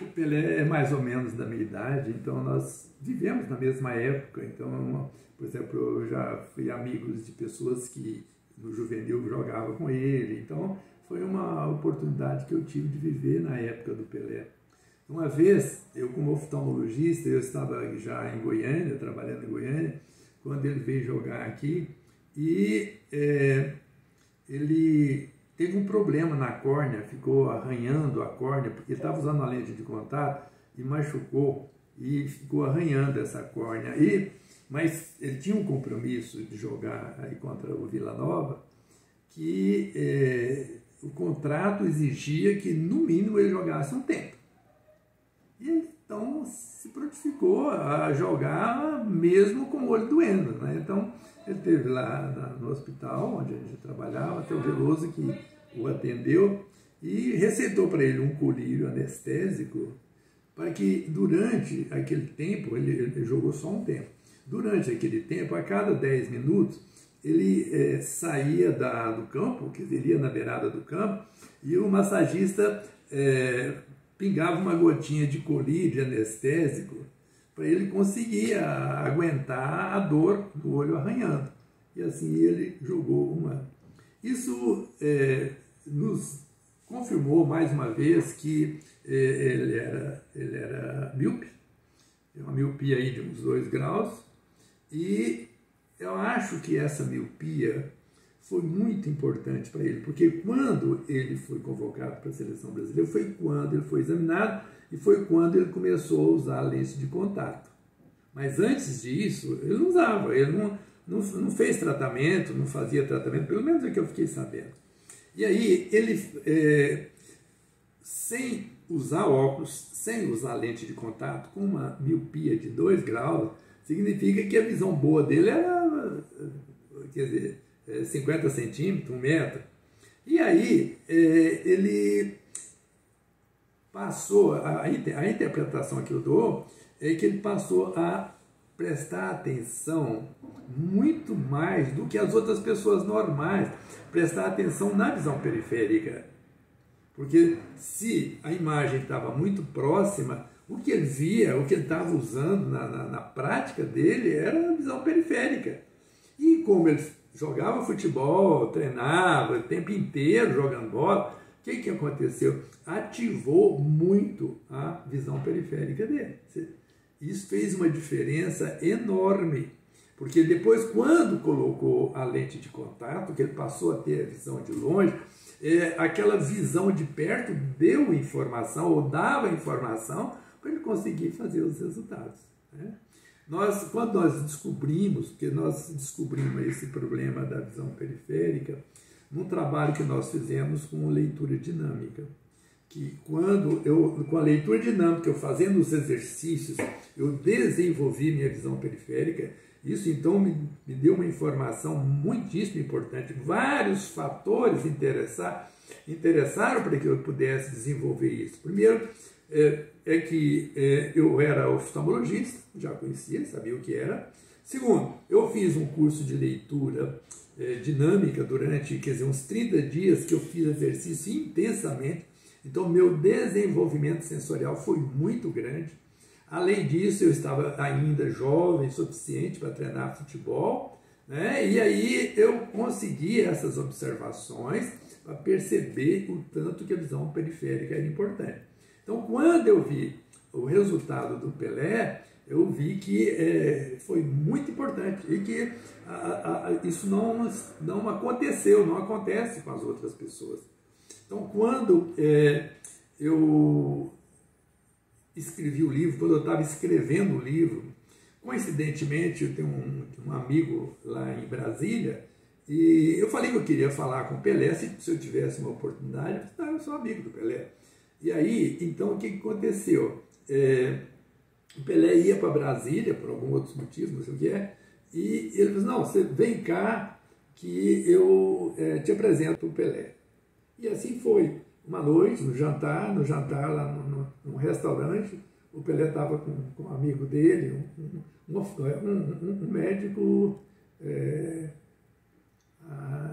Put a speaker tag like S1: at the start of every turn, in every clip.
S1: O Pelé é mais ou menos da minha idade, então nós vivemos na mesma época. Então, por exemplo, eu já fui amigos de pessoas que no juvenil jogava com ele. Então, foi uma oportunidade que eu tive de viver na época do Pelé. Uma vez, eu como oftalmologista, eu estava já em Goiânia, trabalhando em Goiânia, quando ele veio jogar aqui e ele teve um problema na córnea, ficou arranhando a córnea, porque ele estava usando uma lente de contato e machucou e ficou arranhando essa córnea. Mas ele tinha um compromisso de jogar aí contra o Vila Nova, que o contrato exigia que no mínimo ele jogasse um tempo. E ele então se prontificou a jogar mesmo com o olho doendo, né? Então ele esteve lá no hospital onde a gente trabalhava, até o Veloso que o atendeu e receitou para ele um colírio anestésico para que durante aquele tempo, ele jogou só um tempo, durante aquele tempo, a cada 10 minutos, ele saía do campo, que viria na beirada do campo, e o massagista pingava uma gotinha de colírio anestésico para ele conseguir aguentar a dor do olho arranhando. E assim ele jogou um ano. Isso nos confirmou mais uma vez que ele era míope, uma miopia aí de uns 2 graus, e eu acho que essa miopia foi muito importante para ele, porque quando ele foi convocado para a seleção brasileira, foi quando ele foi examinado e foi quando ele começou a usar a lente de contato. Mas antes disso, ele não usava, ele não fez tratamento, não fazia tratamento, pelo menos é que eu fiquei sabendo. E aí, ele, sem usar óculos, sem usar lente de contato, com uma miopia de 2 graus, significa que a visão boa dele era, quer dizer, 50 centímetros, 1 metro. E aí, ele passou, a interpretação que eu dou é que ele passou a prestar atenção muito mais do que as outras pessoas normais, prestar atenção na visão periférica. Porque se a imagem estava muito próxima, o que ele via, o que ele estava usando na prática dele era a visão periférica. E como ele jogava futebol, treinava o tempo inteiro jogando bola, o que aconteceu? Ativou muito a visão periférica dele. Isso fez uma diferença enorme, porque depois, quando colocou a lente de contato, que ele passou a ter a visão de longe, aquela visão de perto deu informação, ou dava informação, para ele conseguir fazer os resultados, né? Quando nós descobrimos, porque nós descobrimos esse problema da visão periférica, num trabalho que nós fizemos com leitura dinâmica, que com a leitura dinâmica, eu fazendo os exercícios, eu desenvolvi minha visão periférica. Isso então me deu uma informação muitíssimo importante. Vários fatores interessaram para que eu pudesse desenvolver isso. Primeiro, que eu era oftalmologista, já conhecia, sabia o que era. Segundo, eu fiz um curso de leitura dinâmica durante, uns 30 dias que eu fiz exercício intensamente. Então, meu desenvolvimento sensorial foi muito grande. Além disso, eu estava ainda jovem, suficiente para treinar futebol, né? E aí eu consegui essas observações para perceber o tanto que a visão periférica era importante. Então, quando eu vi o resultado do Pelé, eu vi que foi muito importante e que isso não aconteceu, não acontece com as outras pessoas. Então, quando eu escrevi o livro, quando eu estava escrevendo o livro, coincidentemente eu tenho um amigo lá em Brasília, e eu falei que eu queria falar com o Pelé, se eu tivesse uma oportunidade, eu sou amigo do Pelé. E aí, então, o que aconteceu? O Pelé ia para Brasília, por algum outro motivo, não sei o que é, e ele falou, não, você vem cá que eu te apresento o Pelé. E assim foi. Uma noite, no jantar lá num restaurante, o Pelé estava com um amigo dele, um médico,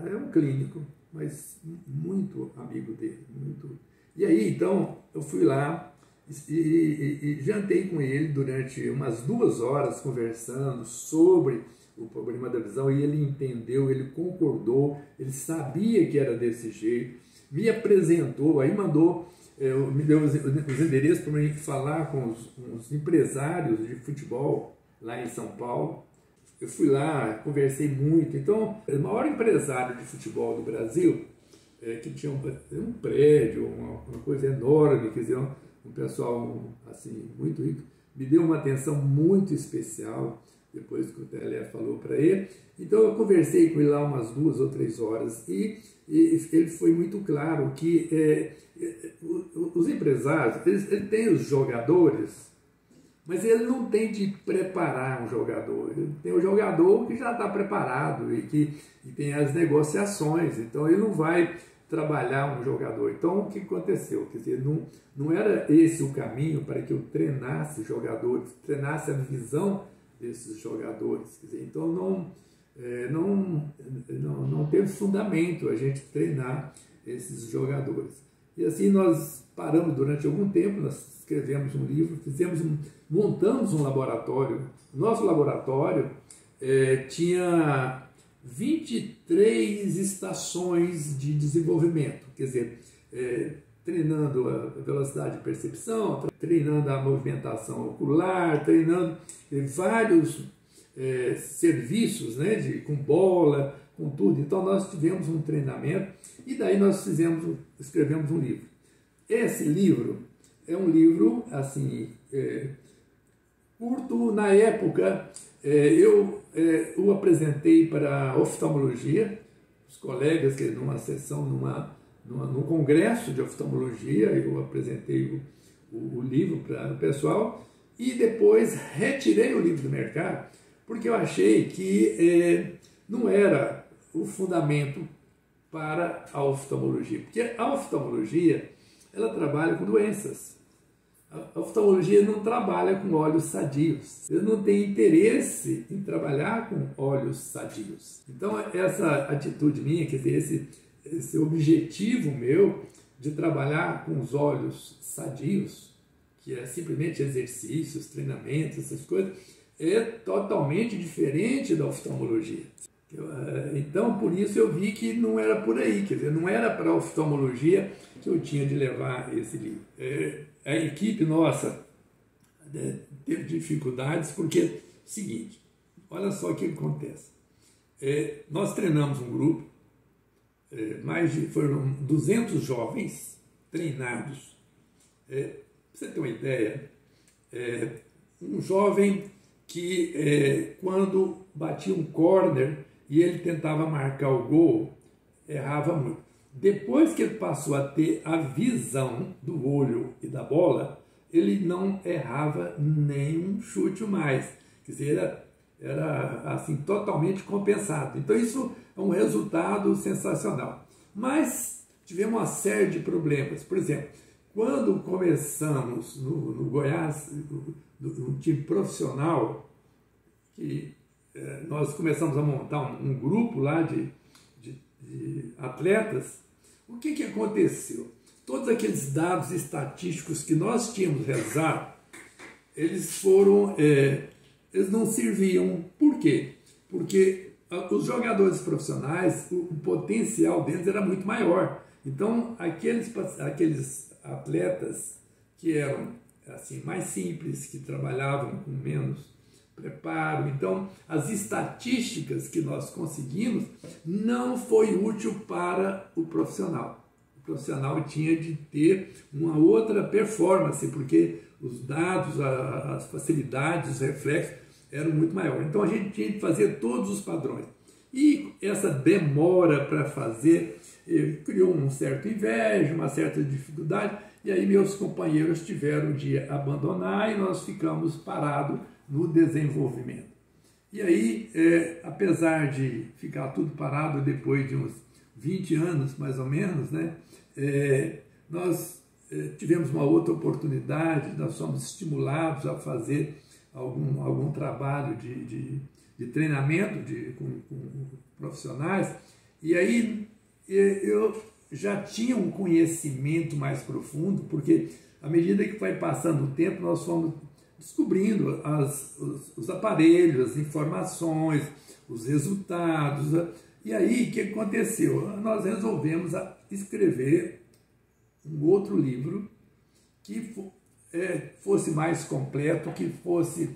S1: um clínico, mas muito amigo dele. Muito. E aí, então, eu fui lá, e jantei com ele durante umas 2 horas conversando sobre o problema da visão, e ele entendeu, ele concordou, ele sabia que era desse jeito, me apresentou, aí me deu os endereços para mim falar com os empresários de futebol lá em São Paulo. Eu fui lá, conversei muito. Então, o maior empresário de futebol do Brasil, que tinha um prédio, uma coisa enorme, quer dizer, um pessoal assim, muito rico, me deu uma atenção muito especial depois que o Telé falou para ele. Então eu conversei com ele lá umas 2 ou 3 horas e ele foi muito claro que os empresários, ele tem os jogadores, mas ele não tem de preparar um jogador. Ele tem o jogador que já está preparado e tem as negociações. Então ele não vai trabalhar um jogador. Então o que aconteceu? Quer dizer, não era esse o caminho para que eu treinasse jogadores, treinasse a visão desses jogadores. Quer dizer, então não teve fundamento a gente treinar esses jogadores. E assim nós paramos durante algum tempo, nós escrevemos um livro, montamos um laboratório. Nosso laboratório tinha 23 estações de desenvolvimento, quer dizer, treinando a velocidade de percepção, treinando a movimentação ocular, treinando vários serviços, né, com bola, com tudo. Então nós tivemos um treinamento e daí nós escrevemos um livro. Esse livro é um livro assim curto. Na época eu o apresentei para a oftalmologia, os colegas, que numa sessão, num congresso de oftalmologia, eu apresentei o livro para o pessoal e depois retirei o livro do mercado porque eu achei que não era o fundamento para a oftalmologia, porque a oftalmologia ela trabalha com doenças. A oftalmologia não trabalha com olhos sadios. Eu não tenho interesse em trabalhar com olhos sadios. Então, essa atitude minha, quer dizer, esse objetivo meu de trabalhar com os olhos sadios, que é simplesmente exercícios, treinamentos, essas coisas, é totalmente diferente da oftalmologia. Então, por isso eu vi que não era por aí, quer dizer, não era para a oftalmologia que eu tinha de levar esse livro. A equipe nossa teve dificuldades porque, seguinte, olha só o que acontece. Nós treinamos um grupo, foram 200 jovens treinados. Para você ter uma ideia, um jovem que quando batia um corner e ele tentava marcar o gol, errava muito. Depois que ele passou a ter a visão do olho e da bola, ele não errava nenhum chute mais. Quer dizer, era assim, totalmente compensado. Então isso é um resultado sensacional. Mas tivemos uma série de problemas. Por exemplo, quando começamos no Goiás, no time profissional, que nós começamos a montar um grupo lá de atletas, o que aconteceu? Todos aqueles dados estatísticos que nós tínhamos realizado, eles não serviam. Por quê? Porque os jogadores profissionais, o potencial deles era muito maior. Então, aqueles atletas que eram assim, mais simples, que trabalhavam com menos preparo, então as estatísticas que nós conseguimos não foi útil para o profissional. O profissional tinha de ter uma outra performance, porque os dados, as facilidades, os reflexos eram muito maiores. Então a gente tinha de fazer todos os padrões. E essa demora para fazer criou um certo inveja, uma certa dificuldade, e aí meus companheiros tiveram de abandonar e nós ficamos parados no desenvolvimento. E aí, apesar de ficar tudo parado depois de uns 20 anos, mais ou menos, né, nós tivemos uma outra oportunidade, nós fomos estimulados a fazer algum trabalho de treinamento com profissionais, e aí eu já tinha um conhecimento mais profundo, porque À medida que vai passando o tempo, nós fomos descobrindo os aparelhos, as informações, os resultados. E aí, o que aconteceu? Nós resolvemos escrever um outro livro que fosse mais completo, que fosse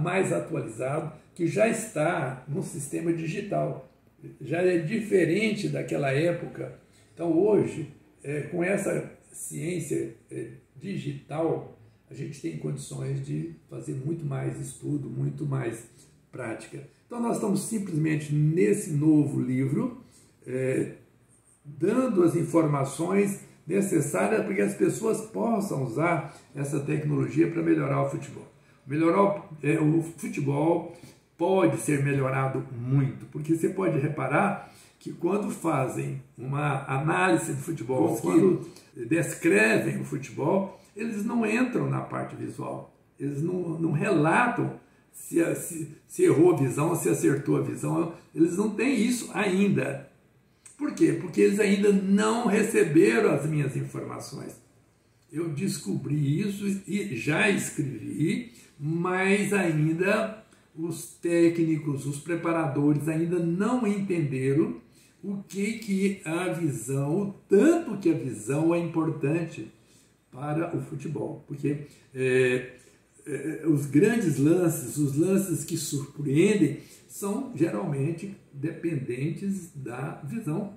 S1: mais atualizado, que já está no sistema digital. Já é diferente daquela época. Então, hoje, com essa ciência digital, a gente tem condições de fazer muito mais estudo, muito mais prática. Então, nós estamos simplesmente nesse novo livro, dando as informações necessárias para que as pessoas possam usar essa tecnologia para melhorar o futebol. O futebol pode ser melhorado muito, porque você pode reparar que quando fazem uma análise do futebol, quando descrevem o futebol, eles não entram na parte visual, eles não relatam se errou a visão, se acertou a visão, eles não têm isso ainda. Por quê? Porque eles ainda não receberam as minhas informações. Eu descobri isso e já escrevi, mas ainda os técnicos, os preparadores ainda não entenderam o que a visão, o tanto que a visão é importante para o futebol. Porque os grandes lances, os lances que surpreendem, são geralmente dependentes da visão.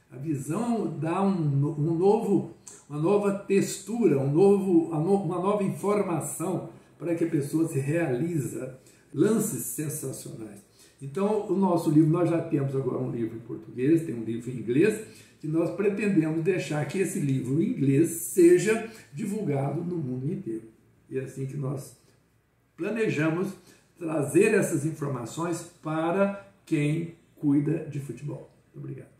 S1: A visão dá uma nova textura, uma nova informação para que a pessoa se realiza lances sensacionais. Então, o nosso livro, nós já temos agora um livro em português, tem um livro em inglês, e nós pretendemos deixar que esse livro em inglês seja divulgado no mundo inteiro. E é assim que nós planejamos trazer essas informações para quem cuida de futebol. Muito obrigado.